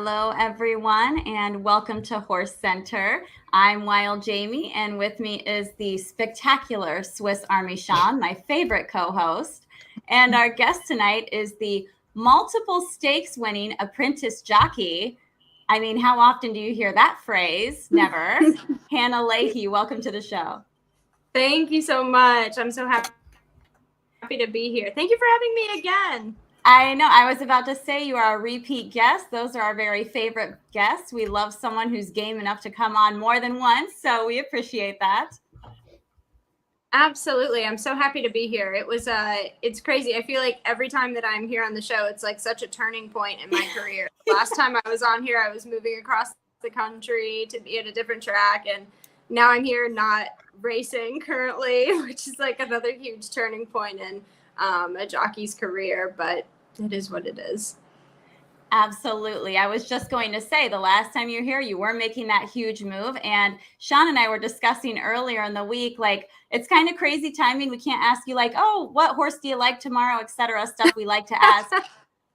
Hello, everyone, and welcome to Horse Center. I'm Wild Jamie, and with me is the spectacular Swiss Army Sean, my favorite co-host. And our guest tonight is the multiple stakes winning Apprentice Jockey. I mean, how often do you hear that phrase? Never. Hannah Leahey, welcome to the show. Thank you so much. I'm so happy to be here. Thank you for having me again. I know. I was about to say you are a repeat guest. Those are our very favorite guests. We love someone who's game enough to come on more than once, so we appreciate that. Absolutely. I'm so happy to be here. It's crazy. I feel like every time that I'm here on the show, it's like such a turning point in my career. Last time I was on here, I was moving across the country to be at a different track, and now I'm here not racing currently, which is like another huge turning point in a jockey's career, but it is what it is. Absolutely. I was just going to say the last time you were here, you were making that huge move. And Sean and I were discussing earlier in the week, like, it's kind of crazy timing. We can't ask you like, oh, what horse do you like tomorrow, et cetera, stuff we like to ask.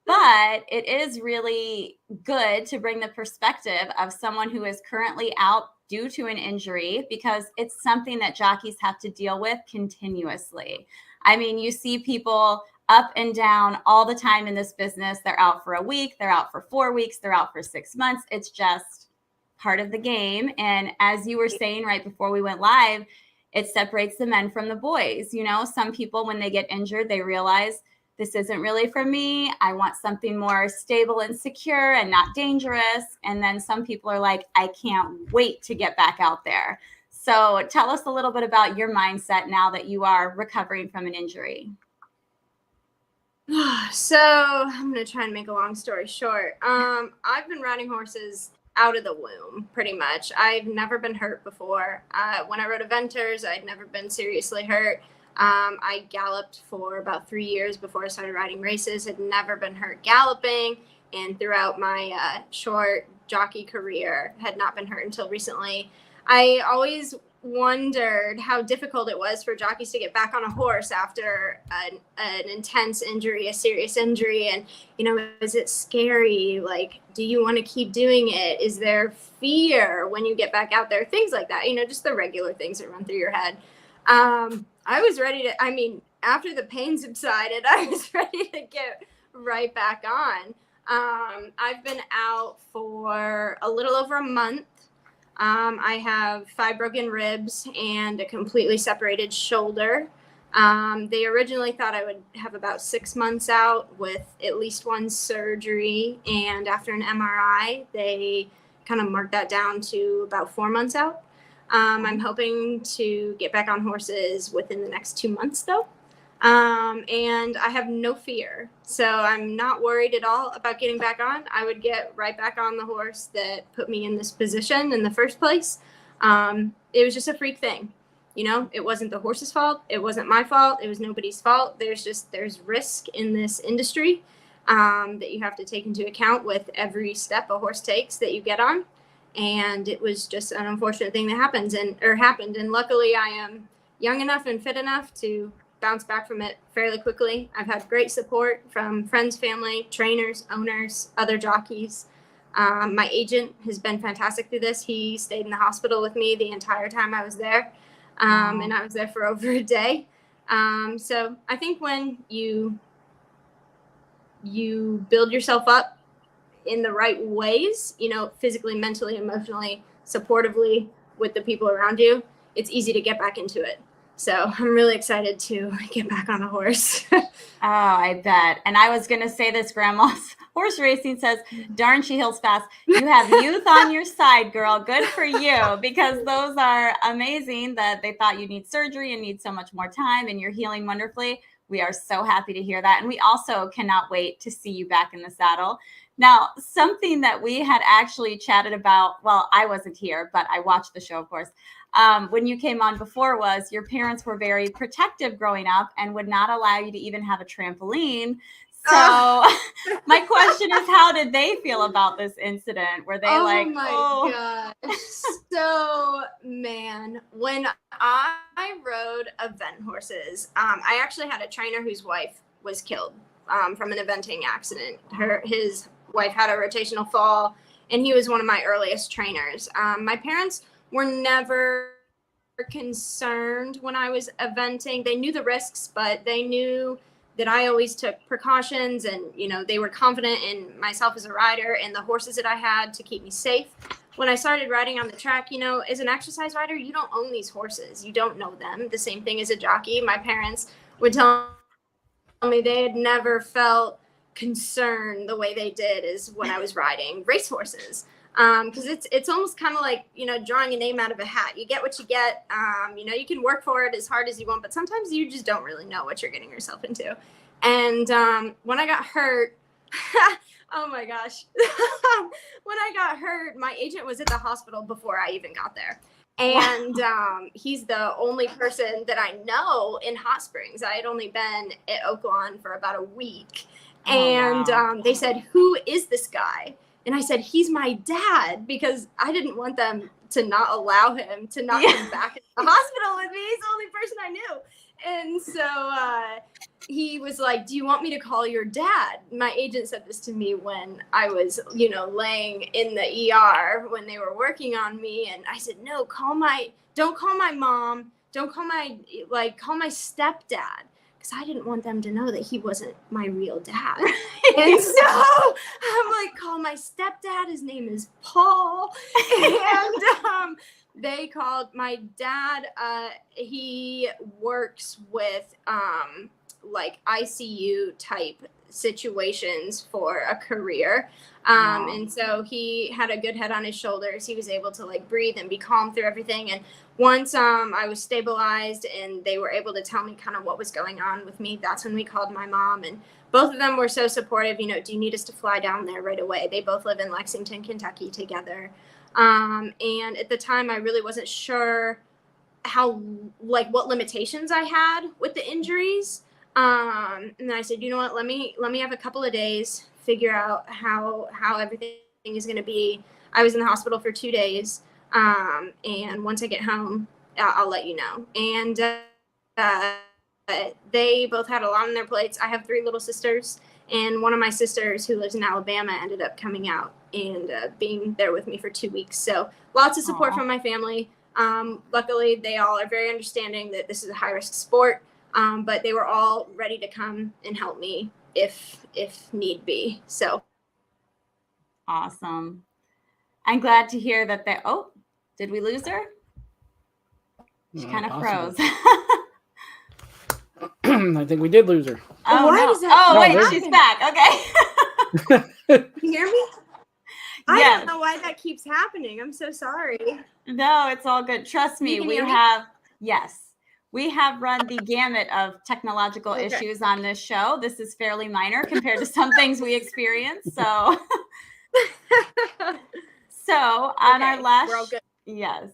But it is really good to bring the perspective of someone who is currently out due to an injury, because it's something that jockeys have to deal with continuously. I mean, you see people up and down all the time in this business. They're out for a week, they're out for 4 weeks, they're out for 6 months. It's just part of the game. And as you were saying right before we went live, it separates the men from the boys. You know, some people, when they get injured, they realize this isn't really for me. I want something more stable and secure and not dangerous. And then some people are like, I can't wait to get back out there. So tell us a little bit about your mindset now that you are recovering from an injury. So I'm going to try and make a long story short. I've been riding horses out of the womb, pretty much. I've never been hurt before. When I rode eventers, I'd never been seriously hurt. I galloped for about 3 years before I started riding races, had never been hurt galloping, and throughout my short jockey career, had not been hurt until recently. I always wondered how difficult it was for jockeys to get back on a horse after an intense injury, a serious injury. And, you know, is it scary? Like, do you want to keep doing it? Is there fear when you get back out there? Things like that, you know, just the regular things that run through your head. I was ready to, I mean, after the pain subsided, I was ready to get right back on. I've been out for a little over a month. I have 5 broken ribs and a completely separated shoulder. They originally thought I would have about 6 months out with at least one surgery. And after an MRI, they kind of marked that down to about 4 months out. I'm hoping to get back on horses within the next 2 months, though. And I have no fear. So I'm not worried at all about getting back on. I would get right back on the horse that put me in this position in the first place. It was just a freak thing. You know, it wasn't the horse's fault. It wasn't my fault. It was nobody's fault. There's risk in this industry that you have to take into account with every step a horse takes that you get on. And it was just an unfortunate thing that happened. And luckily I am young enough and fit enough to bounce back from it fairly quickly. I've had great support from friends, family, trainers, owners, other jockeys. My agent has been fantastic through this. He stayed in the hospital with me the entire time I was there. And I was there for over a day. So I think when you build yourself up in the right ways, you know, physically, mentally, emotionally, supportively with the people around you, it's easy to get back into it. So I'm really excited to get back on a horse. Oh, I bet. And I was going to say this, Grandma's horse racing says, darn, she heals fast. You have youth on your side, girl. Good for you, because those are amazing that they thought you need surgery and need so much more time, and you're healing wonderfully. We are so happy to hear that. And we also cannot wait to see you back in the saddle. Now, something that we had actually chatted about, well, I wasn't here, but I watched the show, of course, when you came on before, was your parents were very protective growing up and would not allow you to even have a trampoline. So my question is, how did they feel about this incident? Were they like, oh my gosh. So, man, when I rode event horses, I actually had a trainer whose wife was killed from an eventing accident. His wife had a rotational fall, and he was one of my earliest trainers. My parents were never concerned when I was eventing. They knew the risks, but they knew that I always took precautions, and, you know, they were confident in myself as a rider and the horses that I had to keep me safe. When I started riding on the track, you know, as an exercise rider, you don't own these horses. You don't know them. The same thing as a jockey. My parents would tell me they had never felt concerned the way they did is when I was riding racehorses. Because it's almost kind of like, you know, drawing a name out of a hat. You get what you get. You know, you can work for it as hard as you want, but sometimes you just don't really know what you're getting yourself into. And when I got hurt, oh my gosh, when I got hurt, my agent was at the hospital before I even got there. And he's the only person that I know in Hot Springs. I had only been at Oaklawn for about a week. And they said, "Who is this guy?" And I said, "He's my dad," because I didn't want them to not allow him to not come back to the hospital with me. He's the only person I knew. And so he was like, "Do you want me to call your dad?" My agent said this to me when I was, you know, laying in the ER when they were working on me. And I said, "No, don't call my mom. Don't call call my stepdad." Because I didn't want them to know that he wasn't my real dad. And so I'm like, "Call my stepdad. His name is Paul." And they called my dad. He works with like ICU type situations for a career. And so he had a good head on his shoulders. He was able to like breathe and be calm through everything. And once I was stabilized and they were able to tell me kind of what was going on with me, that's when we called my mom. And both of them were so supportive. You know, "Do you need us to fly down there right away?" They both live in Lexington, Kentucky together. And at the time, I really wasn't sure what limitations I had with the injuries. And I said, "You know what, let me have a couple of days, figure out how everything is going to be." I was in the hospital for 2 days. And once I get home, I'll let you know. And they both had a lot on their plates. I have 3 little sisters, and one of my sisters who lives in Alabama ended up coming out and being there with me for 2 weeks. So lots of support from my family. Luckily, they all are very understanding that this is a high-risk sport, but they were all ready to come and help me if need be. So Awesome. I'm glad to hear that they, oh, did we lose her? She kind of froze. I think we did lose her. Oh, why no. does that Oh, wait, happen? she's back. Okay. You hear me? I Yes. don't know why that keeps happening. I'm so sorry. No, it's all good. Trust me, You can we hear me? have, yes, we have run the gamut of technological Okay. issues on this show. This is fairly minor compared to some things we experience. So, on our last, we're all good. yes.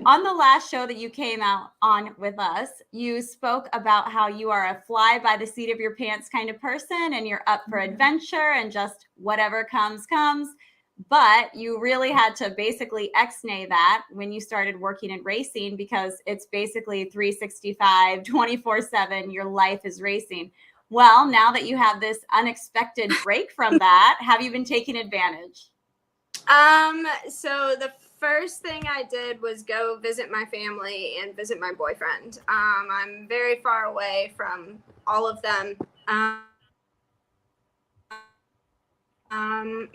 On the last show that you came out on with us, you spoke about how you are a fly by the seat of your pants kind of person, and you're up for adventure and just whatever comes. But you really had to basically ex-nay that when you started working in racing, because it's basically 365, 24/7, your life is racing. Well, now that you have this unexpected break from that, have you been taking advantage? So the first thing I did was go visit my family and visit my boyfriend. I'm very far away from all of them.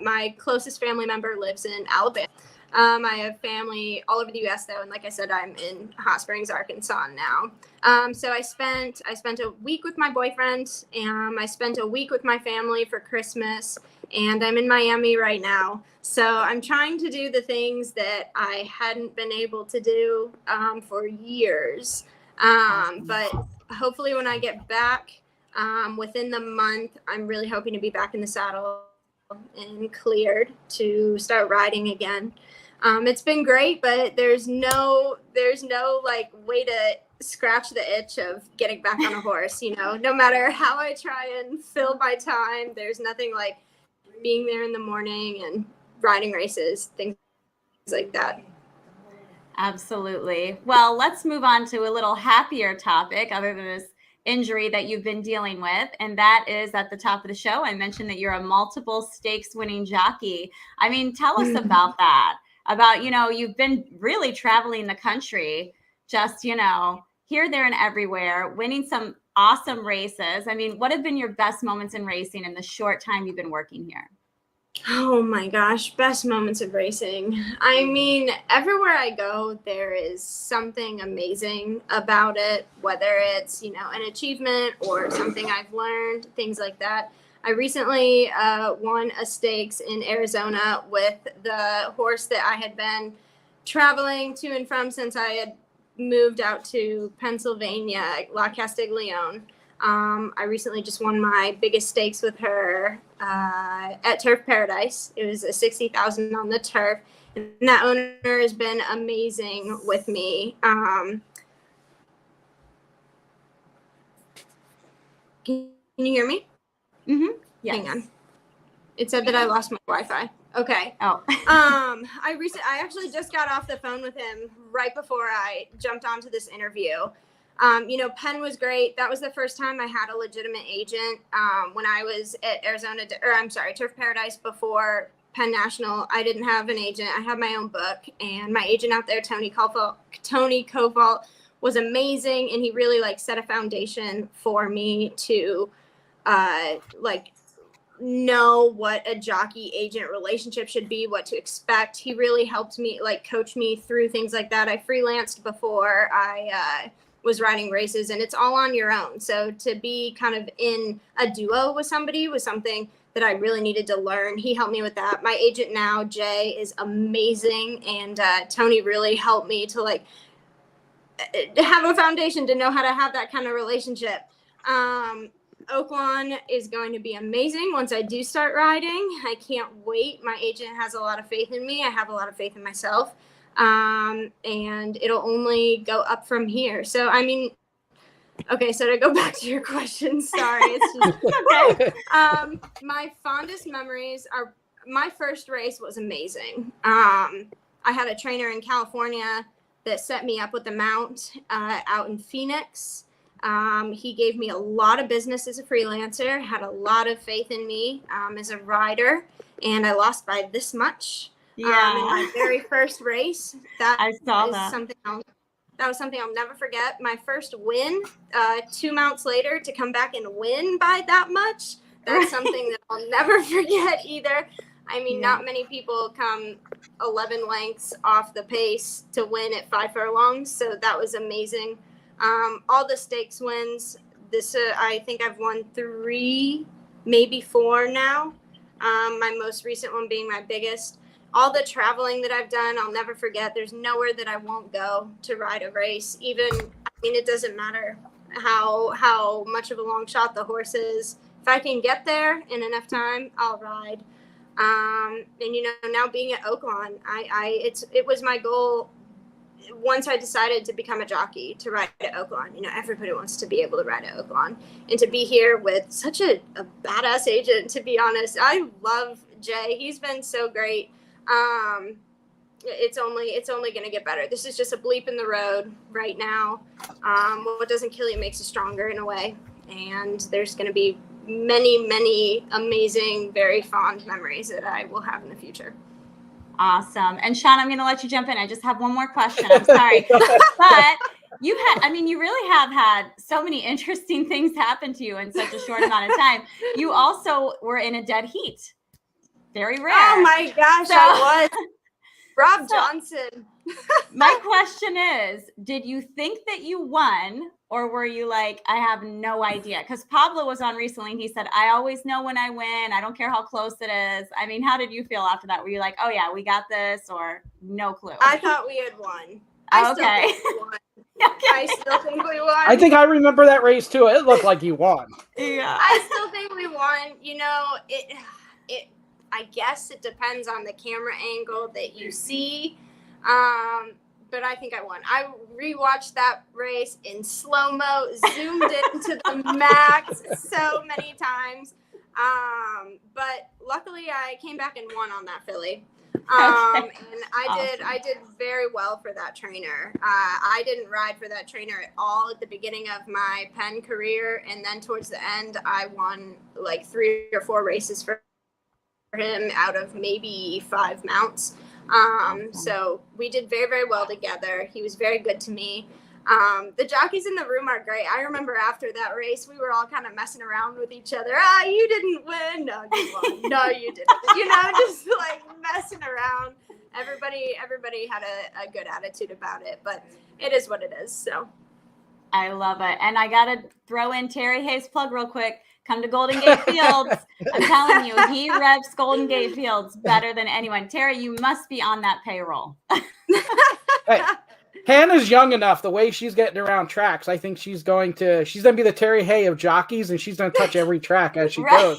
My closest family member lives in Alabama. I have family all over the U.S. though, and like I said, I'm in Hot Springs, Arkansas now. So I spent a week with my boyfriend, and I spent a week with my family for Christmas, and I'm in Miami right now. So I'm trying to do the things that I hadn't been able to do for years. But hopefully when I get back within the month, I'm really hoping to be back in the saddle and cleared to start riding again. It's been great, but there's no like way to scratch the itch of getting back on a horse. You know, no matter how I try and fill my time, there's nothing like being there in the morning and riding races, things like that. Absolutely. Well, let's move on to a little happier topic other than this injury that you've been dealing with, and that is at the top of the show. I mentioned that you're a multiple stakes winning jockey. I mean, tell us about that, about, you've been really traveling the country, just, here, there, and everywhere, winning some awesome races. I mean, what have been your best moments in racing in the short time you've been working here? Oh my gosh, best moments of racing. I mean, everywhere I go, there is something amazing about it, whether it's, an achievement or something I've learned, things like that. I recently won a stakes in Arizona with the horse that I had been traveling to and from since I had moved out to Pennsylvania, La Castiglione. I recently just won my biggest stakes with her at Turf Paradise. It was a $60,000 on the turf, and that owner has been amazing with me. Can you hear me? Mm-hmm. Yes. Hang on. It said that I lost my Wi-Fi. Okay. Oh. I actually just got off the phone with him right before I jumped onto this interview. Penn was great. That was the first time I had a legitimate agent. When I was at Turf Paradise before Penn National, I didn't have an agent. I had my own book, and my agent out there, Tony Koval, was amazing, and he really set a foundation for me to know what a jockey agent relationship should be, what to expect. He really helped me, coach me through things like that. I freelanced before I was riding races, and it's all on your own. So to be kind of in a duo with somebody was something that I really needed to learn. He helped me with that. My agent now, Jay, is amazing, and Tony really helped me to have a foundation to know how to have that kind of relationship. Oaklawn is going to be amazing once I do start riding. I can't wait. My agent has a lot of faith in me. I have a lot of faith in myself. And it'll only go up from here. So, I mean, okay, so to go back to your question, sorry, it's just okay. My fondest memories are my first race was amazing. I had a trainer in California that set me up with the mount out in Phoenix. He gave me a lot of business as a freelancer, had a lot of faith in me as a rider, and I lost by this much. In my very first race. That was something I'll never forget. My first win, 2 mounts later, to come back and win by that much. That's something that I'll never forget either. I mean, not many people come 11 lengths off the pace to win at 5 furlongs, so that was amazing. All the stakes wins. I think I've won 3, maybe 4 now. My most recent one being my biggest. All the traveling that I've done, I'll never forget. There's nowhere that I won't go to ride a race. It doesn't matter how much of a long shot the horse is. If I can get there in enough time, I'll ride. Now being at Oaklawn, it was my goal once I decided to become a jockey to ride at Oaklawn. Everybody wants to be able to ride at Oaklawn, and to be here with such a badass agent. To be honest, I love Jay. He's been so great. It's only going to get better. This is just a bleep in the road right now. What doesn't kill you makes you stronger in a way. And there's going to be many, many amazing, very fond memories that I will have in the future. Awesome. And Sean, I'm going to let you jump in. I just have one more question. I'm sorry. But you really have had so many interesting things happen to you in such a short amount of time. You also were in a dead heat. Very rare. Oh my gosh, I was. Rob Johnson. My question is, did you think that you won, or were you like, I have no idea? Because Pablo was on recently and he said, I always know when I win. I don't care how close it is. I mean, how did you feel after that? Were you like, oh yeah, we got this, or no clue? I thought we had won. Okay. I still think we won. I think I remember that race too. It looked like you won. Yeah. I still think we won. I guess it depends on the camera angle that you see. But I think I won. I rewatched that race in slow-mo, zoomed into the max so many times. But luckily I came back and won on that filly. And I Awesome. did very well for that trainer. I didn't ride for that trainer at all at the beginning of my Penn career, and then towards the end, I won like 3 or 4 races for him out of maybe 5 mounts. Awesome. So we did very, very well together. He was very good to me. The jockeys in the room are great. I remember after that race, we were all kind of messing around with each other. You didn't win. No, you won. No, you didn't. Just like messing around. Everybody had a good attitude about it, but it is what it is. So I love it. And I got to throw in Terry Hayes' plug real quick. Come to Golden Gate Fields. I'm telling you, he reps Golden Gate Fields better than anyone. Terry, you must be on that payroll. Hey, Hannah's young enough. The way she's getting around tracks, I think she's gonna be the Terry Hay of jockeys, and she's gonna touch every track as she goes.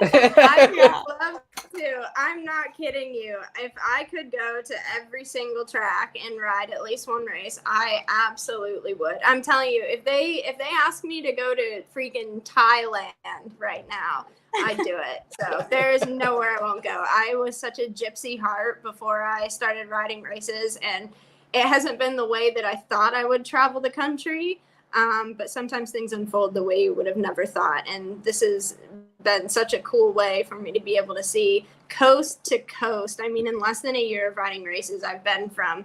I would love to. I'm not kidding you. If I could go to every single track and ride at least one race, I absolutely would. I'm telling you, if they ask me to go to freaking Thailand right now, I'd do it. So there's nowhere I won't go. I was such a gypsy heart before I started riding races, and it hasn't been the way that I thought I would travel the country. But sometimes things unfold the way you would have never thought. And this has been such a cool way for me to be able to see coast to coast. I mean, in less than a year of riding races, I've been from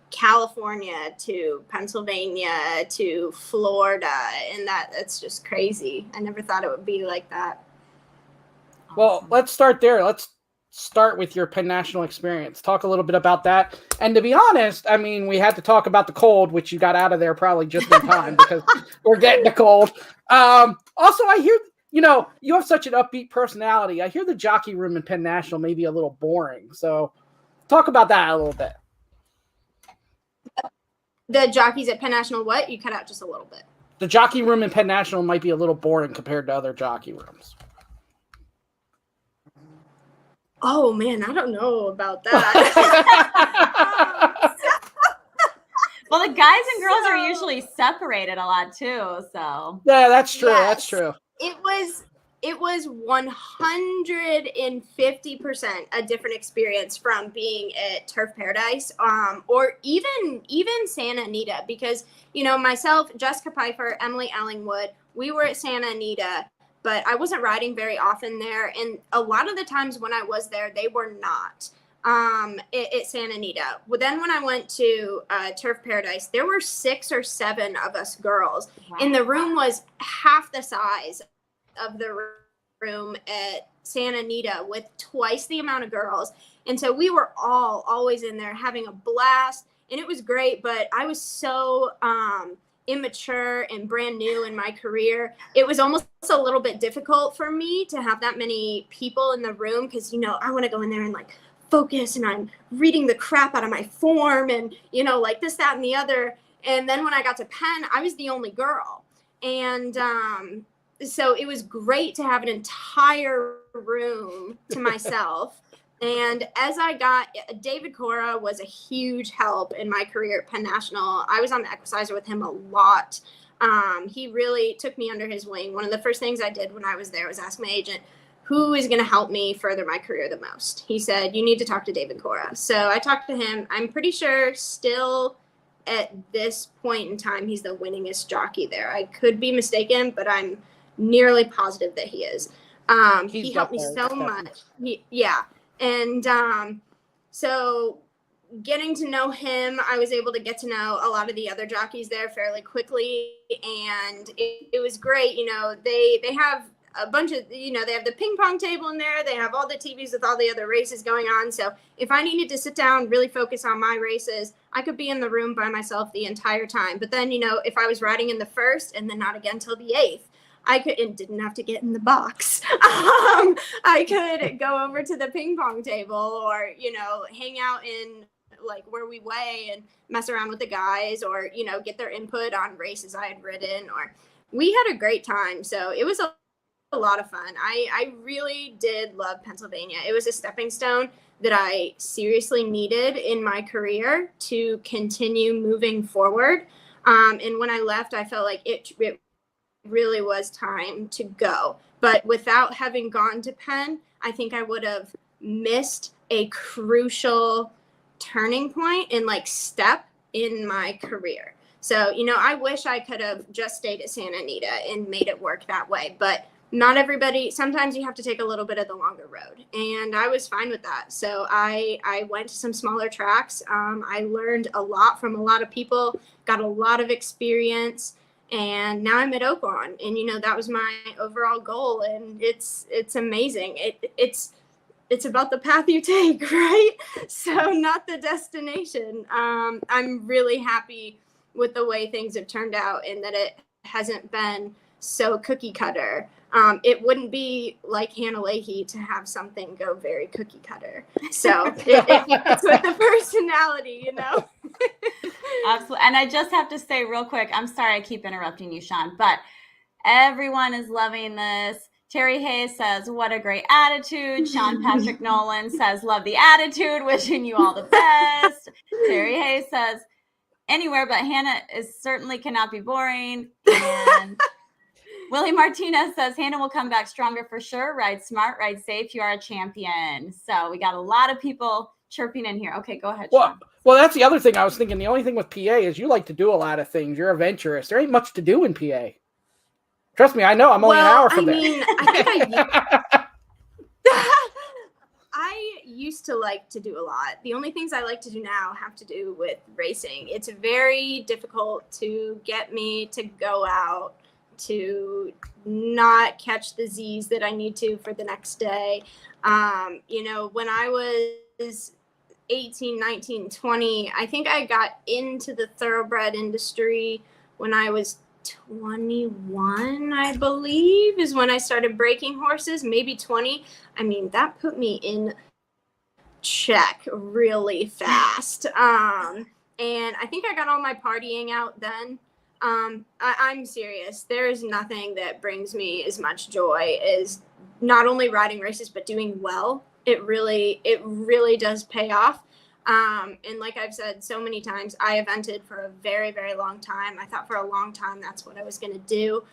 California to Pennsylvania to Florida, and that's just crazy. I never thought it would be like that. Well, let's start there. Let's start with your Penn National experience. Talk a little bit about that. And to be honest, I mean, we had to talk about the cold, which you got out of there probably just in time because we're getting the cold. Also, I hear, you have such an upbeat personality. I hear the jockey room in Penn National may be a little boring. So talk about that a little bit. The jockeys at Penn National, what? You cut out just a little bit. The jockey room in Penn National might be a little boring compared to other jockey rooms. Oh, man, I don't know about that. Well, the guys and girls are usually separated a lot too, so. Yeah, that's true. Yes. That's true. It was 150% a different experience from being at Turf Paradise, or even Santa Anita, because, myself, Jessica Pfeiffer, Emily Ellingwood, we were at Santa Anita, but I wasn't riding very often there. And a lot of the times when I was there, they were not at Santa Anita. Well, then when I went to Turf Paradise, there were 6 or 7 of us girls. Wow. And the room was half the size of the room at Santa Anita with twice the amount of girls. And so we were always in there having a blast. And it was great, but I was so immature and brand new in my career. It was almost a little bit difficult for me to have that many people in the room because, I want to go in there and focus, and I'm reading the crap out of my form and, this, that, and the other. And then when I got to Penn, I was the only girl. And so it was great to have an entire room to myself. And as David Cora was a huge help in my career at Penn National. I was on the Equicizer with him a lot. He really took me under his wing. One of the first things I did when I was there was ask my agent, who is going to help me further my career the most? He said, you need to talk to David Cora. So I talked to him. I'm pretty sure still at this point in time, he's the winningest jockey there. I could be mistaken, but I'm nearly positive that he is. He helped me so much. And so getting to know him, I was able to get to know a lot of the other jockeys there fairly quickly. And it was great. They have a bunch of, they have the ping pong table in there. They have all the TVs with all the other races going on. So if I needed to sit down, really focus on my races, I could be in the room by myself the entire time. But then, if I was riding in the first and then not again till the 8th, I didn't have to get in the box. I could go over to the ping pong table or, hang out in where we weigh and mess around with the guys or, get their input on races I had ridden, or we had a great time. So it was a lot of fun. I really did love Pennsylvania. It was a stepping stone that I seriously needed in my career to continue moving forward. And when I left, I felt like it really was time to go. But without having gone to Penn, I think I would have missed a crucial turning point and like step in my career. So, you know, I wish I could have just stayed at Santa Anita and made it work that way, but not everybody, sometimes you have to take a little bit of the longer road, and I was fine with that. So I went to some smaller tracks. I learned a lot from a lot of people, got a lot of experience, and now I'm at Oaklawn, and, you know, that was my overall goal, and it's amazing. It's about the path you take, right? So not the destination. I'm really happy with the way things have turned out, and that it hasn't been so cookie cutter. It wouldn't be like Hannah Leahey to have something go very cookie cutter. So it's with the personality, you know? Absolutely. And I just have to say real quick, I'm sorry I keep interrupting you, Sean, but everyone is loving this. Terry Hayes says, what a great attitude. Sean Patrick Nolan says, love the attitude, wishing you all the best. Terry Hayes says, anywhere but Hannah is certainly cannot be boring. And Willie Martinez says, Hannah will come back stronger for sure. Ride smart, ride safe. You are a champion. So we got a lot of people chirping in here. Okay, go ahead, Sean. Well, that's the other thing I was thinking. The only thing with PA is you like to do a lot of things. You're adventurous. There ain't much to do in PA. Trust me, I know. I'm only an hour from there. I used to like to do a lot. The only things I like to do now have to do with racing. It's very difficult to get me to go out, to not catch the Z's that I need to for the next day. You know, when I was 18, 19, 20, I think I got into the thoroughbred industry when I was 21, I believe, is when I started breaking horses, maybe 20. I mean, that put me in check really fast. And I think I got all my partying out then. I'm serious. There is nothing that brings me as much joy as not only riding races, but doing well. It really does pay off. And like I've said so many times, I evented for a very, very long time. I thought for a long time that's what I was going to do.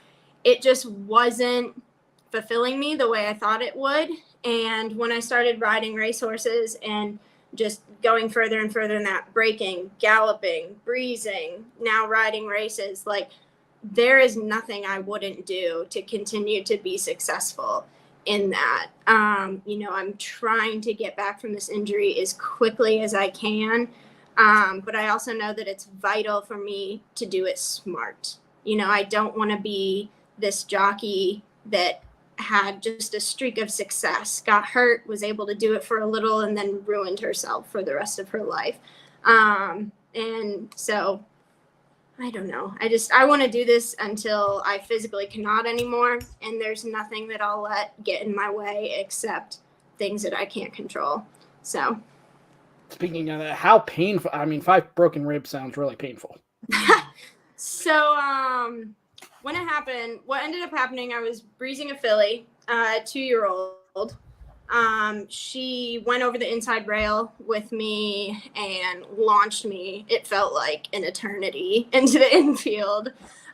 It just wasn't fulfilling me the way I thought it would. And when I started riding racehorses and just going further and further in that, breaking, galloping, breezing, now riding races, like there is nothing I wouldn't do to continue to be successful in that. You know, I'm trying to get back from this injury as quickly as I can. But I also know that it's vital for me to do it smart. You know, I don't want to be this jockey that had just a streak of success, got hurt, was able to do it for a little, and then ruined herself for the rest of her life. And so I don't know. I want to do this until I physically cannot anymore. And there's nothing that I'll let get in my way except things that I can't control. So. Speaking of that, how painful, I mean, 5 broken ribs sounds really painful. So, when it happened, what ended up happening, I was breezing a filly, a 2-year-old. She went over the inside rail with me and launched me. It felt like an eternity into the infield.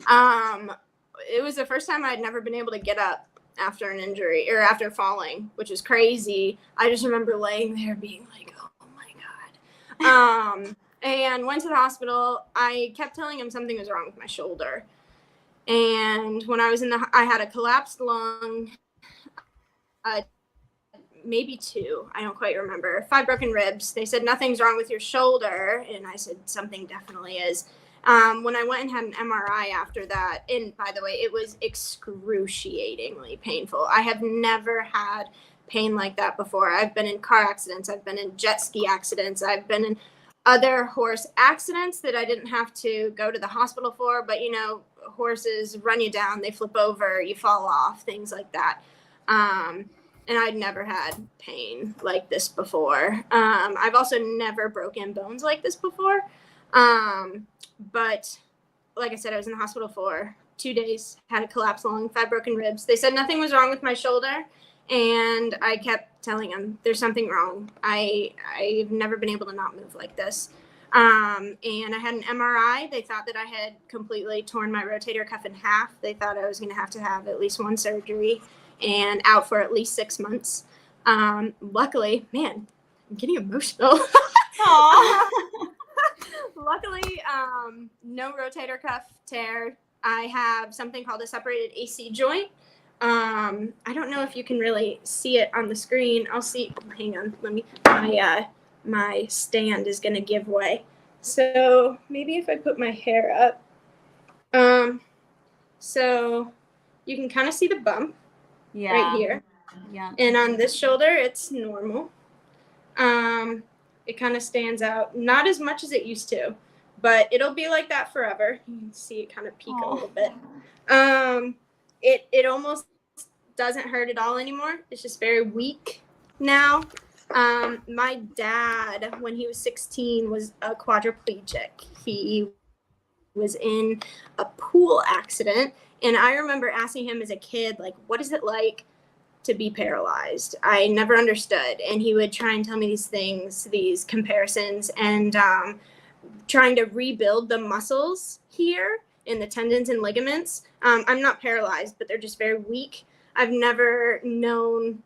It was the first time I'd never been able to get up after an injury or after falling, which is crazy. I just remember laying there being like, oh my God. And went to the hospital. I kept telling him something was wrong with my shoulder. And when I was I had a collapsed lung, maybe 2, I don't quite remember, 5 broken ribs. They said, nothing's wrong with your shoulder. And I said, something definitely is. When I went and had an MRI after that, and by the way, it was excruciatingly painful. I have never had pain like that before. I've been in car accidents. I've been in jet ski accidents. I've been in other horse accidents that I didn't have to go to the hospital for. But, you know, horses run you down, they flip over, you fall off, things like that. And I'd never had pain like this before. I've also never broken bones like this before. But like I said, I was in the hospital for 2 days, had a collapsed lung, 5 broken ribs. They said nothing was wrong with my shoulder. And I kept telling them there's something wrong. I've never been able to not move like this. And I had an MRI. They thought that I had completely torn my rotator cuff in half. They thought I was going to have at least 1 surgery and out for at least 6 months. Luckily, man, I'm getting emotional. Aw. Luckily, no rotator cuff tear. I have something called a separated AC joint. I don't know if you can really see it on the screen. I'll see. Hang on. Let me. My stand is gonna give way. So maybe if I put my hair up. So you can kind of see the bump right here. Yeah. And on this shoulder, it's normal. It kind of stands out, not as much as it used to, but it'll be like that forever. You can see it kind of peak a little bit. It almost doesn't hurt at all anymore. It's just very weak now. My dad, when he was 16, was a quadriplegic. He was in a pool accident, and I remember asking him as a kid, like, what is it like to be paralyzed? I never understood. And he would try and tell me these things, these comparisons, and trying to rebuild the muscles here in the tendons and ligaments. I'm not paralyzed, but they're just very weak. I've never known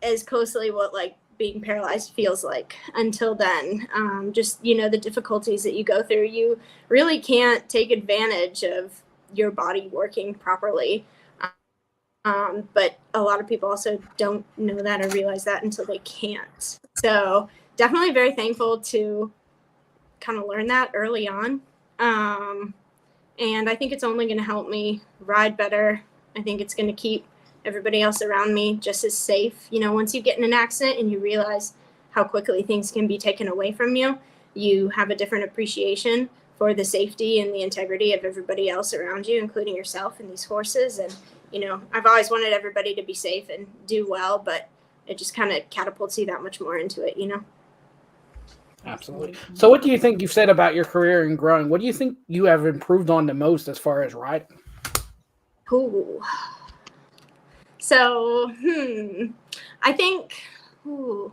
as closely what like being paralyzed feels like until then. Just, you know, the difficulties that you go through, you really can't take advantage of your body working properly. But a lot of people also don't know that or realize that until they can't. So definitely very thankful to kind of learn that early on. And I think it's only going to help me ride better. I think it's going to keep everybody else around me just as safe. You know, once you get in an accident and you realize how quickly things can be taken away from you, you have a different appreciation for the safety and the integrity of everybody else around you, including yourself and these horses. And, you know, I've always wanted everybody to be safe and do well, but it just kind of catapults you that much more into it, you know? Absolutely. So what do you think you've said about your career and growing? What do you think you have improved on the most as far as riding? Ooh. So, I think, the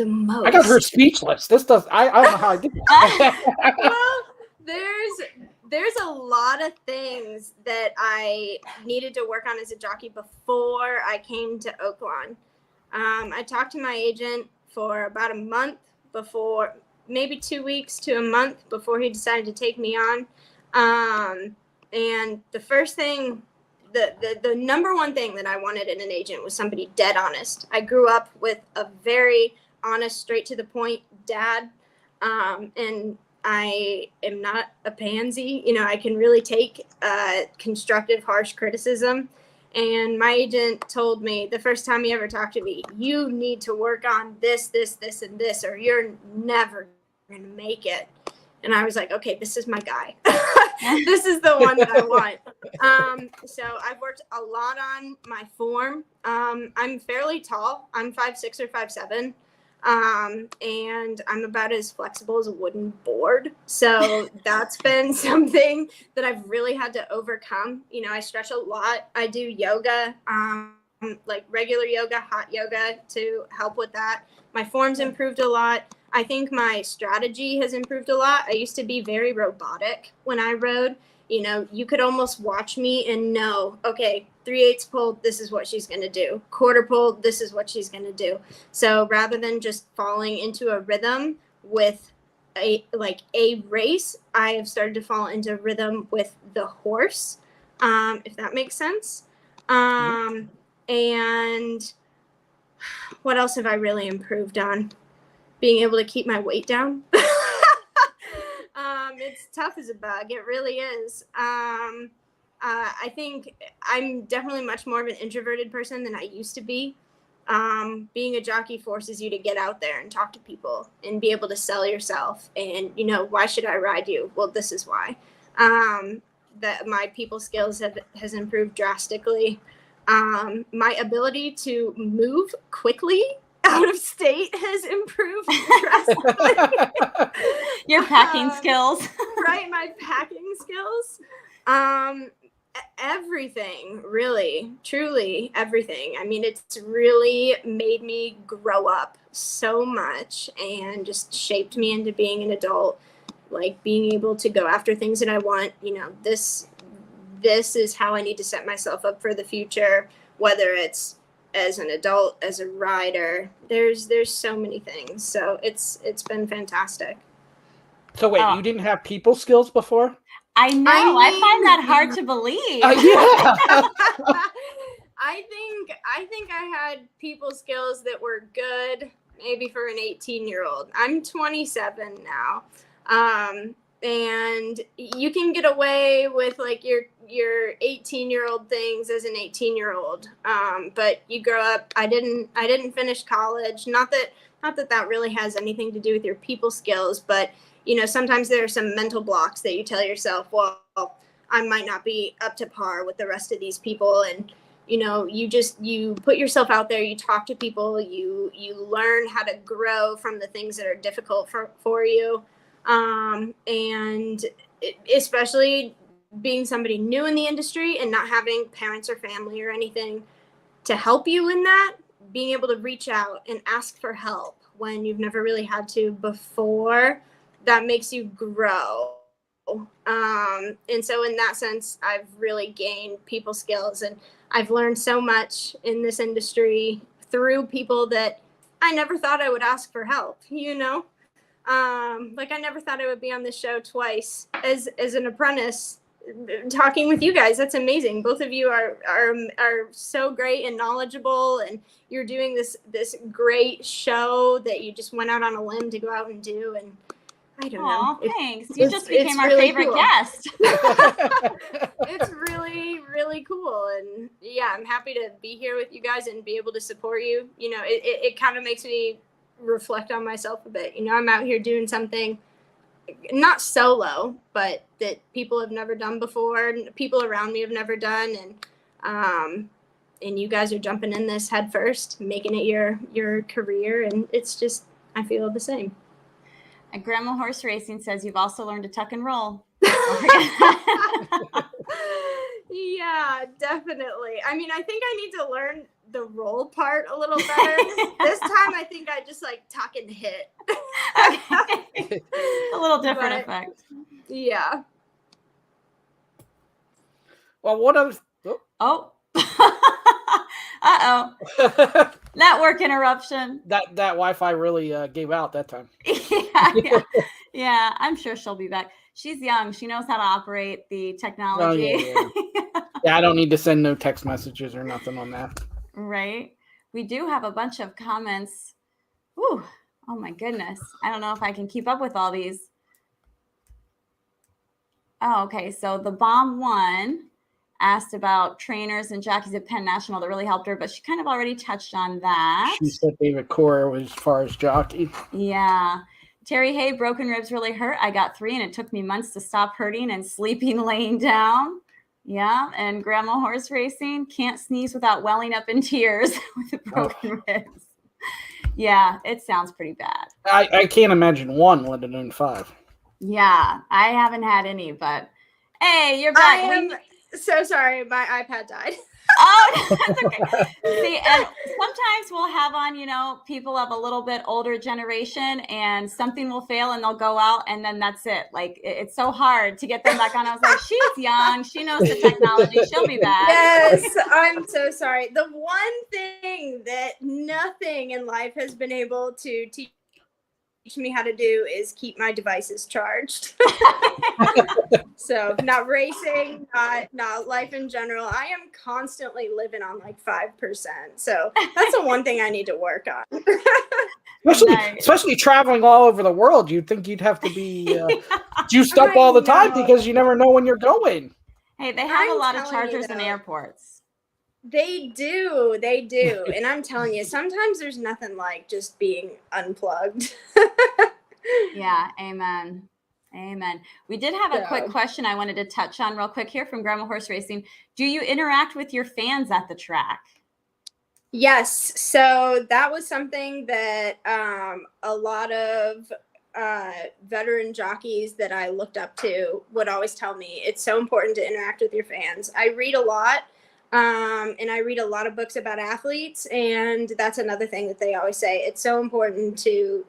most. I got her speechless. This does. I don't know how I did that. Well, there's a lot of things that I needed to work on as a jockey before I came to Oaklawn. I talked to my agent for about a month before, maybe 2 weeks to a month before he decided to take me on. And the first thing, the number one thing that I wanted in an agent was somebody dead honest. I grew up with a very honest, straight to the point dad. And I am not a pansy. You know, I can really take constructive, harsh criticism. And my agent told me the first time he ever talked to me, you need to work on this, and this, or you're never going to make it. And I was like, okay, this is my guy. This is the one that I want. So I've worked a lot on my form. I'm fairly tall. I'm 5'6" or 5'7". And I'm about as flexible as a wooden board. So that's been something that I've really had to overcome. You know, I stretch a lot. I do yoga, like regular yoga, hot yoga to help with that. My form's improved a lot. I think my strategy has improved a lot. I used to be very robotic when I rode. You know, you could almost watch me and know, okay, 3/8 pull, this is what she's going to do. Quarter pull, this is what she's going to do. So rather than just falling into a rhythm with a race, I have started to fall into a rhythm with the horse, if that makes sense. And what else have I really improved on? Being able to keep my weight down. It's tough as a bug. It really is. I think I'm definitely much more of an introverted person than I used to be. Being a jockey forces you to get out there and talk to people and be able to sell yourself. And, you know, why should I ride you? Well, this is why. That my people skills has improved drastically. My ability to move quickly out of state has improved drastically. Your packing skills. Right, my packing skills. Everything, really, truly everything. I mean, it's really made me grow up so much and just shaped me into being an adult, like being able to go after things that I want. You know, this is how I need to set myself up for the future, whether it's as an adult, as a rider. There's so many things. So it's been fantastic. So wait, you didn't have people skills before? I know. I find that hard to believe. Yeah. I think I had people skills that were good maybe for an 18-year-old. I'm 27 now. And you can get away with like your 18-year-old things as an 18-year-old. But you grow up. I didn't finish college. Not that really has anything to do with your people skills, but you know, sometimes there are some mental blocks that you tell yourself, well, I might not be up to par with the rest of these people. And, you know, you put yourself out there, you talk to people, you learn how to grow from the things that are difficult for you. Especially being somebody new in the industry and not having parents or family or anything to help you in that, being able to reach out and ask for help when you've never really had to before, that makes you grow. And so in that sense, I've really gained people skills, and I've learned so much in this industry through people that I never thought I would ask for help, you know? Like I never thought I would be on this show twice as an apprentice talking with you guys. That's amazing. Both of you are so great and knowledgeable, and you're doing this great show that you just went out on a limb to go out and do. And I don't know. Thanks. You just became our really favorite guest. It's really, really cool. And yeah, I'm happy to be here with you guys and be able to support you. You know, it kind of makes me reflect on myself a bit. You know, I'm out here doing something not solo, but that people have never done before, and people around me have never done. And you guys are jumping in this head first, making it your career. And it's just, I feel the same. And Grandma Horse Racing says you've also learned to tuck and roll. Yeah, definitely. I mean, I think I need to learn the roll part a little better. This time I think I just like tuck and hit. Okay. A little different effect. Yeah. Well, what other... Oh. Uh-oh. Network interruption. That Wi-Fi really gave out that time. Yeah, I'm sure she'll be back. She's young. She knows how to operate the technology. Oh, yeah, I don't need to send no text messages or nothing on that. Right. We do have a bunch of comments. Ooh, oh my goodness. I don't know if I can keep up with all these. Oh, okay. So the Bomb One asked about trainers and jockeys at Penn National that really helped her, but she kind of already touched on that. She said David Cora was as far as jockey. Yeah. Terry Hay, broken ribs really hurt. I got 3 and it took me months to stop hurting and sleeping laying down. Yeah. And Grandma Horse Racing, can't sneeze without welling up in tears with broken ribs. Yeah, it sounds pretty bad. I can't imagine 1, let alone 5. Yeah, I haven't had any, but hey, you're back. I am so sorry. My iPad died. Oh, that's okay. See, and sometimes we'll have on, you know, people of a little bit older generation, and something will fail and they'll go out, and then that's it. Like, it's so hard to get them back on. I was like, she's young. She knows the technology. She'll be back. Yes, I'm so sorry. The one thing that nothing in life has been able to teach me how to do is keep my devices charged. So not racing, not life in general. I am constantly living on like 5%. So that's the one thing I need to work on. Especially traveling all over the world, you'd think you'd have to be juiced up all the time because you never know when you're going. Hey, they have a lot of chargers in airports. They do. And I'm telling you, sometimes there's nothing like just being unplugged. Yeah, amen. We did have a quick question I wanted to touch on real quick here from Grandma Horse Racing. Do you interact with your fans at the track? Yes. So that was something that a lot of veteran jockeys that I looked up to would always tell me. It's so important to interact with your fans. I read a lot. And I read a lot of books about athletes, and that's another thing that they always say. It's so important to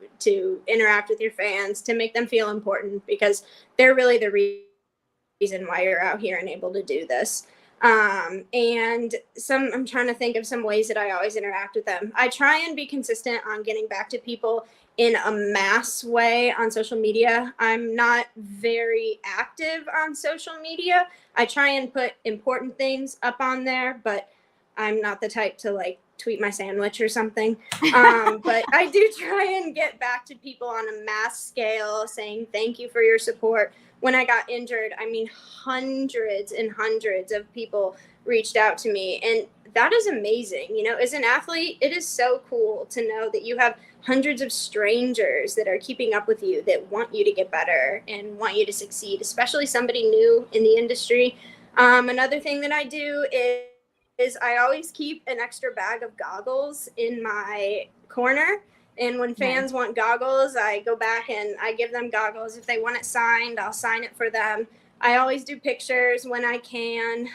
interact with your fans, to make them feel important, because they're really the reason why you're out here and able to do this. And I'm trying to think of some ways that I always interact with them. I try and be consistent on getting back to people in a mass way on social media. I'm not very active on social media. I try and put important things up on there, but I'm not the type to like tweet my sandwich or something. But I do try and get back to people on a mass scale saying thank you for your support. When I got injured, I mean, hundreds and hundreds of people reached out to me, and that is amazing. You know, as an athlete, it is so cool to know that you have hundreds of strangers that are keeping up with you, that want you to get better and want you to succeed, especially somebody new in the industry. Another thing that I do is I always keep an extra bag of goggles in my corner. And when fans want goggles, I go back and I give them goggles. If they want it signed, I'll sign it for them. I always do pictures when I can,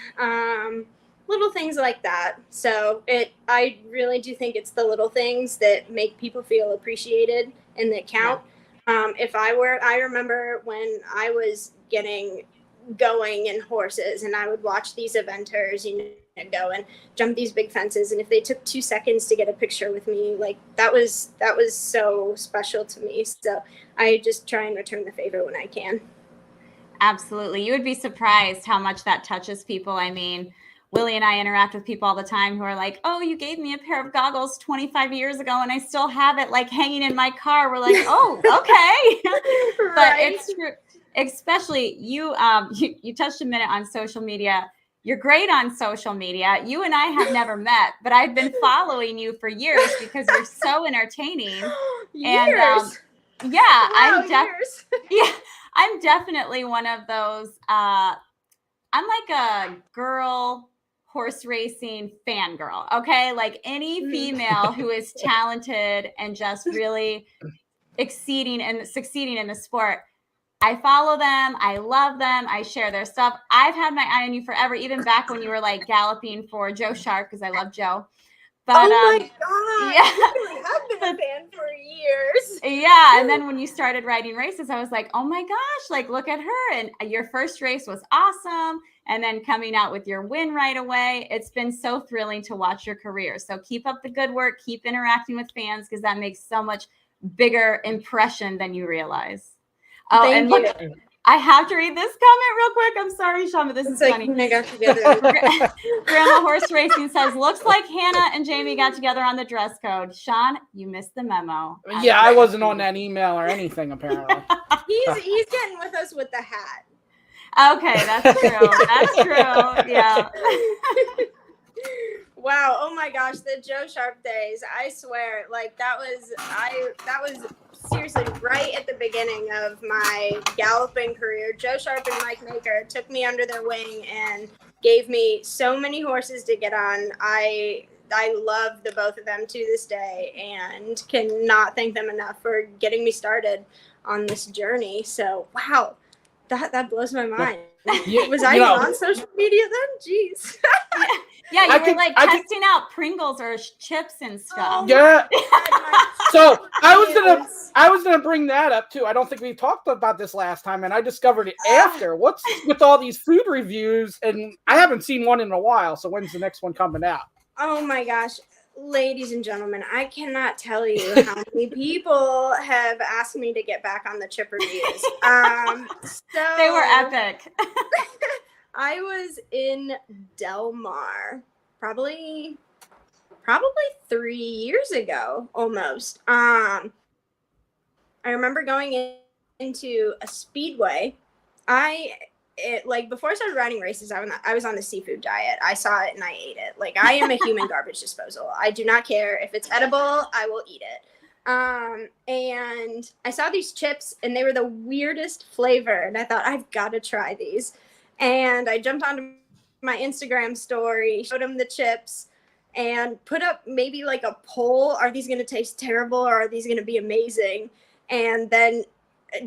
little things like that. So I really do think it's the little things that make people feel appreciated and that count. I remember when I was getting going in horses and I would watch these eventers, you know, go and jump these big fences, and if they took 2 seconds to get a picture with me, like that was so special to me. So I just try and return the favor when I can. Absolutely. You would be surprised how much that touches people. I mean, Willie and I interact with people all the time who are like, oh, you gave me a pair of goggles 25 years ago and I still have it like hanging in my car. We're like, oh, okay. Right. But it's true. Especially you touched a minute on social media. You're great on social media. You and I have never met, but I've been following you for years because you're so entertaining. Years. And wow, years. Yeah, I'm definitely one of those. I'm like a girl horse racing fangirl. Okay, like any female who is talented and just really succeeding in the sport. I follow them. I love them. I share their stuff. I've had my eye on you forever, even back when you were like galloping for Joe Sharp, because I love Joe. But oh my God, yeah, you really have been a fan for years. Yeah, and then when you started riding races, I was like, oh my gosh, like look at her. And your first race was awesome. And then coming out with your win right away, it's been so thrilling to watch your career. So keep up the good work, keep interacting with fans, because that makes so much bigger impression than you realize. Oh, Thank and you. look, I have to read this comment real quick. I'm sorry, Sean, but this is funny. Grandma Horse Racing says, looks like Hannah and Jamie got together on the dress code. Sean, you missed the memo. Yeah, I wasn't on that email or anything, apparently. He's getting with us with the hat. Okay, that's true. That's true. Yeah. Wow. Oh my gosh, the Joe Sharp days. I swear, like that was seriously right at the beginning of my galloping career. Joe Sharp and Mike Maker took me under their wing and gave me so many horses to get on. I love the both of them to this day and cannot thank them enough for getting me started on this journey. So wow, that blows my mind. Was I on social media then? Jeez. Yeah, you were like testing out Pringles or chips and stuff. Yeah. So I was gonna bring that up too. I don't think we talked about this last time, and I discovered it after. What's with all these food reviews? And I haven't seen one in a while. So when's the next one coming out? Oh my gosh, ladies and gentlemen, I cannot tell you how many people have asked me to get back on the chip reviews. So they were epic. I was in Del Mar probably 3 years ago, almost. I remember going into a speedway. Before I started riding races, I was on the seafood diet. I saw it and I ate it. Like I am a human garbage disposal. I do not care if it's edible. I will eat it. And I saw these chips and they were the weirdest flavor. And I thought, I've got to try these. And I jumped onto my Instagram story, showed them the chips, and put up maybe like a poll. Are these going to taste terrible or are these going to be amazing? And then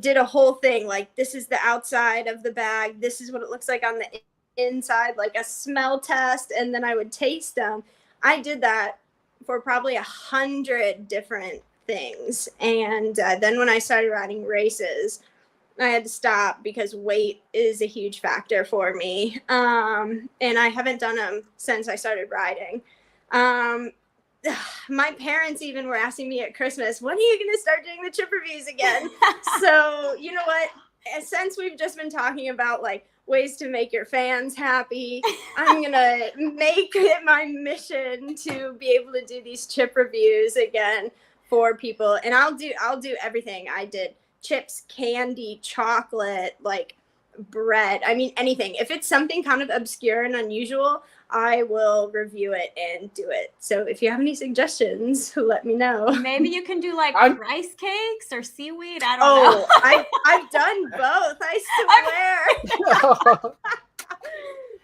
did a whole thing like, this is the outside of the bag. This is what it looks like on the inside, like a smell test. And then I would taste them. I did that for probably 100 different things. And then when I started riding races, I had to stop because weight is a huge factor for me. And I haven't done them since I started riding. My parents even were asking me at Christmas, when are you going to start doing the chip reviews again? So, you know what? Since we've just been talking about like ways to make your fans happy, I'm going to make it my mission to be able to do these chip reviews again for people. And I'll do everything. I did chips, candy, chocolate, like bread. I mean, anything. If it's something kind of obscure and unusual, I will review it and do it. So if you have any suggestions, let me know. Maybe you can do like rice cakes or seaweed. I don't know. I've done both. I swear.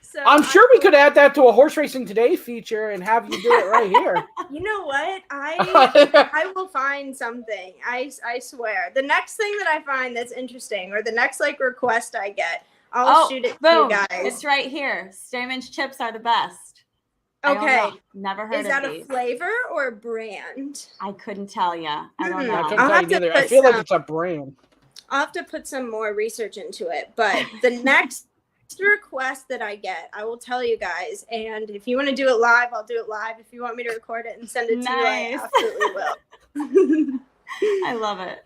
So I'm sure we could add that to a Horse Racing Today feature and have you do it right here. You know what? I will find something. I swear. The next thing that I find that's interesting, or the next like request I get, I'll shoot it to you guys. It's right here. Stayman's chips are the best. Okay. Never heard of these. Is that a flavor or a brand? I couldn't tell you. I don't know. I couldn't tell you either. I feel like it's a brand. I'll have to put some more research into it. But the next request that I get, I will tell you guys. And if you want to do it live, I'll do it live. If you want me to record it and send it to you, I absolutely will. I love it.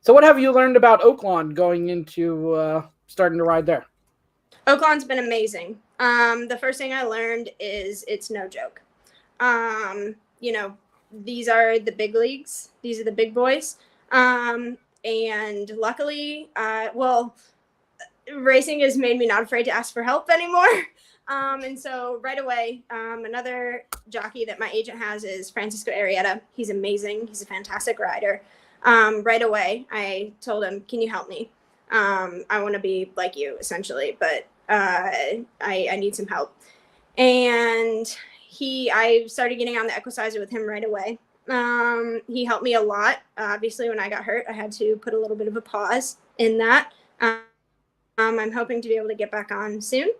So what have you learned about Oaklawn going into starting to ride there? Oaklawn's been amazing. The first thing I learned is it's no joke. You know, these are the big leagues. These are the big boys. And luckily, racing has made me not afraid to ask for help anymore. And so right away, another jockey that my agent has is Francisco Arrieta. He's amazing. He's a fantastic rider. Right away, I told him, can you help me? I want to be like you, essentially, but I need some help. And I started getting on the Equicizer with him right away. He helped me a lot. Obviously, when I got hurt, I had to put a little bit of a pause in that. I'm hoping to be able to get back on soon.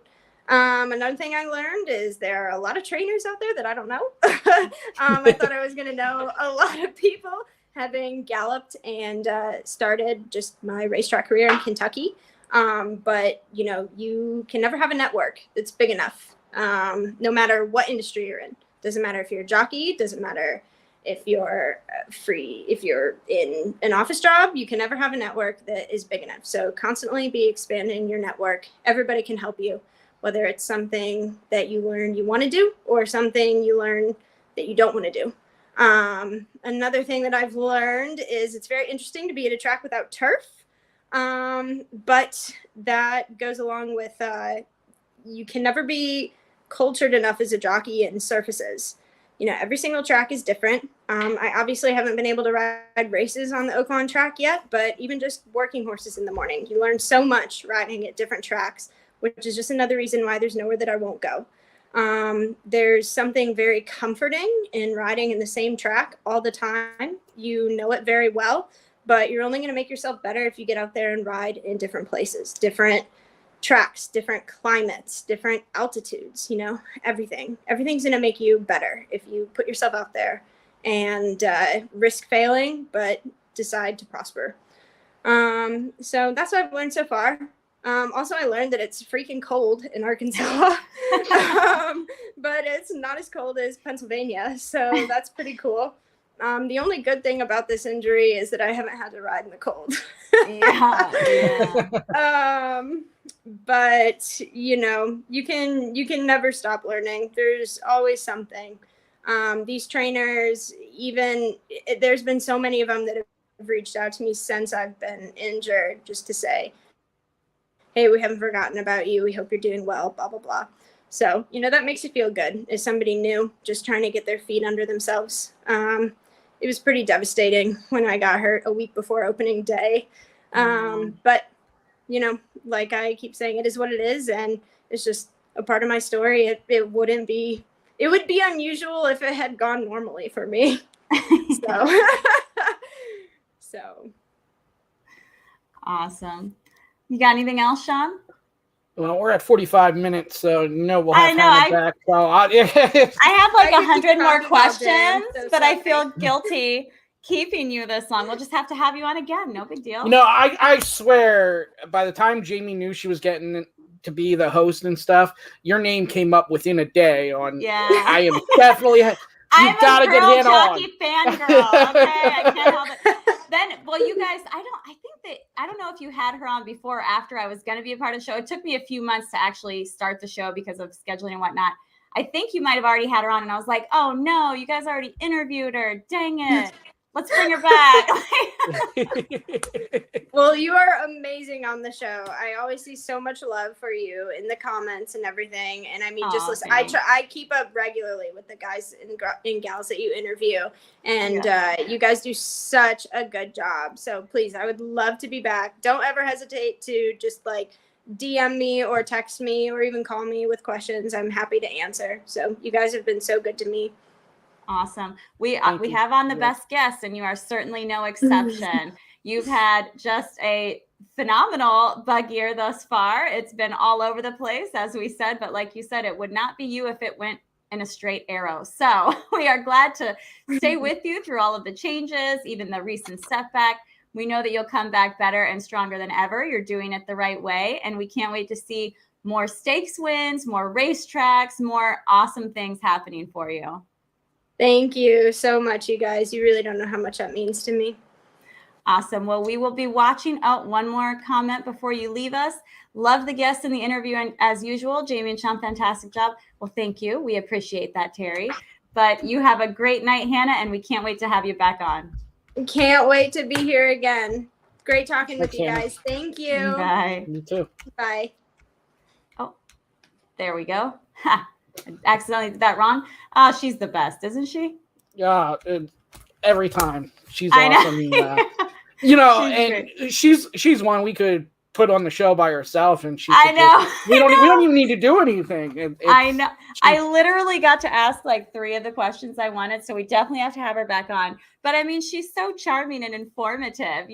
Another thing I learned is there are a lot of trainers out there that I don't know. I thought I was going to know a lot of people, having galloped and started just my racetrack career in Kentucky. But, you know, you can never have a network that's big enough, no matter what industry you're in. Doesn't matter if you're a jockey, doesn't matter if you're free, if you're in an office job, you can never have a network that is big enough. So constantly be expanding your network. Everybody can help you, whether it's something that you learn you want to do or something you learn that you don't want to do. Another thing that I've learned is it's very interesting to be at a track without turf. But that goes along with, you can never be cultured enough as a jockey in surfaces. You know, every single track is different. I obviously haven't been able to ride races on the Oaklawn track yet, but even just working horses in the morning, you learn so much riding at different tracks, which is just another reason why there's nowhere that I won't go. There's something very comforting in riding in the same track all the time. You know it very well, but you're only going to make yourself better if you get out there and ride in different places, different tracks, different climates, different altitudes, you know, everything. Everything's going to make you better if you put yourself out there and risk failing, but decide to prosper. So that's what I've learned so far. Also, I learned that it's freaking cold in Arkansas, but it's not as cold as Pennsylvania. So that's pretty cool. The only good thing about this injury is that I haven't had to ride in the cold. Yeah. But you know, you can never stop learning. There's always something. These trainers, there's been so many of them that have reached out to me since I've been injured, just to say, hey, we haven't forgotten about you. We hope you're doing well, blah, blah, blah. So, you know, that makes you feel good as somebody new, just trying to get their feet under themselves. It was pretty devastating when I got hurt a week before opening day. But, you know, like I keep saying, it is what it is. And it's just a part of my story. It would be unusual if it had gone normally for me. So. Awesome. You got anything else, Sean? Well, we're at 45 minutes, so we'll have Hannah back. So I have like 100 more questions, but I feel guilty keeping you this long. We'll just have to have you on again. No big deal. I swear, by the time Jamie knew she was getting to be the host and stuff, your name came up within a day on. Yeah. I am definitely. I'm gotta a get girl Hannah jockey on. fangirl. Okay, I can't help it. Then, well, you guys, I don't know if you had her on before or after I was going to be a part of the show. It took me a few months to actually start the show because of scheduling and whatnot. I think you might have already had her on, and I was like, oh no, you guys already interviewed her. Dang it. Let's bring her back. Well, you are amazing on the show. I always see so much love for you in the comments and everything. And I mean, just listen, I keep up regularly with the guys and gals that you interview, and you guys do such a good job. So please, I would love to be back. Don't ever hesitate to just like DM me or text me or even call me with questions. I'm happy to answer. So you guys have been so good to me. Awesome. We have on the best guests, and you are certainly no exception. You've had just a phenomenal bug year thus far. It's been all over the place, as we said, but like you said, it would not be you if it went in a straight arrow. So we are glad to stay with you through all of the changes, even the recent setback. We know that you'll come back better and stronger than ever. You're doing it the right way, and we can't wait to see more stakes wins, more racetracks, more awesome things happening for you. Thank you so much, you guys. You really don't know how much that means to me. Awesome. Well, we will be watching. Oh, one more comment before you leave us. Love the guests in the interview, and as usual, Jamie and Sean, fantastic job. Well, thank you. We appreciate that, Terry. But you have a great night, Hannah, and we can't wait to have you back on. Can't wait to be here again. Great talking with you guys. Thank you. Bye. You too. Bye. Oh, there we go. Ha. I accidentally did that wrong. Oh, she's the best, isn't she? Yeah, every time she's I awesome. She's one we could put on the show by herself, and we don't even need to do anything. I know. I literally got to ask like 3 of the questions I wanted, so we definitely have to have her back on. But I mean, she's so charming and informative.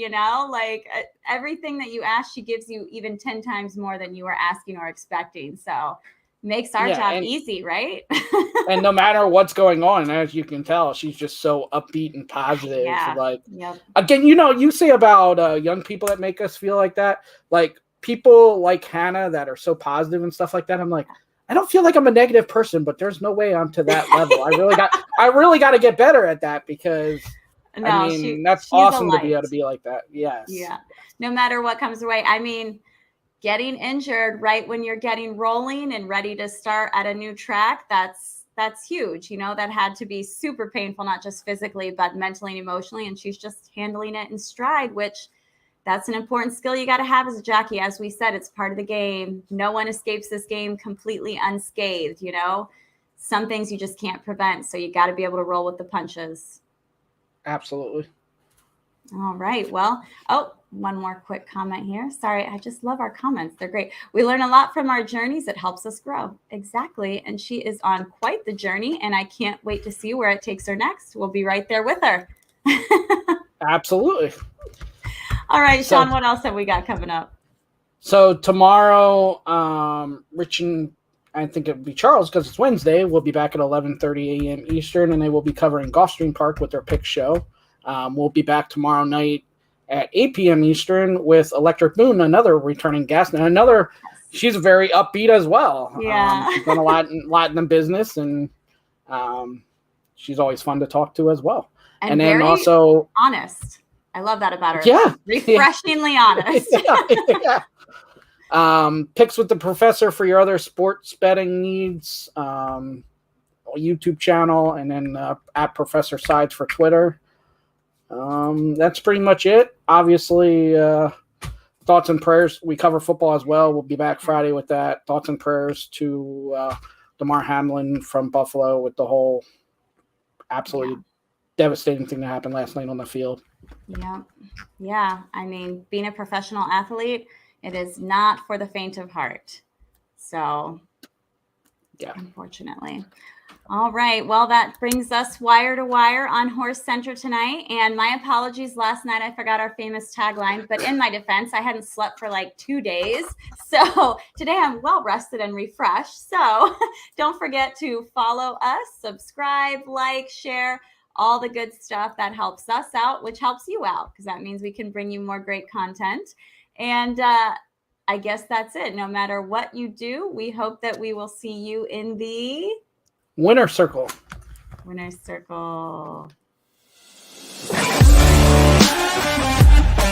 Like everything that you ask, she gives you even 10 times more than you were asking or expecting. So. Makes our job easy, right? And no matter what's going on, as you can tell, she's just so upbeat and positive. Yeah. Again, you say about young people that make us feel like that, like people like Hannah that are so positive and stuff like that. I'm like, I don't feel like I'm a negative person, but there's no way I'm to that level. I really got to get better at that because that's awesome to be able to be like that. Yes. Yeah. No matter what comes away. I mean, getting injured right when you're getting rolling and ready to start at a new track, that's huge. That had to be super painful, not just physically, but mentally and emotionally. And she's just handling it in stride, which that's an important skill you got to have as a jockey. As we said, it's part of the game. No one escapes this game completely unscathed. Some things you just can't prevent. So you got to be able to roll with the punches. Absolutely. All right. Well, one more quick comment here. Sorry, I just love our comments. They're great. We learn a lot from our journeys. It helps us grow. Exactly. And she is on quite the journey, and I can't wait to see where it takes her next. We'll be right there with her. Absolutely. All right, Sean, what else have we got coming up? So tomorrow, Rich and I think it would be Charles, because it's Wednesday, we'll be back at 11:30 a.m. Eastern, and they will be covering Gulfstream Park with their pick show. We'll be back tomorrow night at 8 p.m. Eastern with Electric Moon, another returning guest, and she's very upbeat as well. Yeah. She's done a lot in the business, and she's always fun to talk to as well. And then also honest. I love that about her. Yeah. Refreshingly honest. Picks with the Professor for your other sports betting needs. YouTube channel, and then at Professor Sides for Twitter. That's pretty much it. Obviously, thoughts and prayers. We cover football as well. We'll be back Friday with that. Thoughts and prayers to Damar Hamlin from Buffalo with the whole absolutely devastating thing that happened last night on the field. Yeah. I mean, being a professional athlete, it is not for the faint of heart. So, unfortunately. All right. Well, that brings us wire to wire on Horse Center tonight. And my apologies. Last night, I forgot our famous tagline. But in my defense, I hadn't slept for like 2 days. So today I'm well rested and refreshed. So don't forget to follow us, subscribe, like, share, all the good stuff that helps us out, which helps you out, because that means we can bring you more great content. And I guess that's it. No matter what you do, we hope that we will see you in the Winner circle. winner's circle.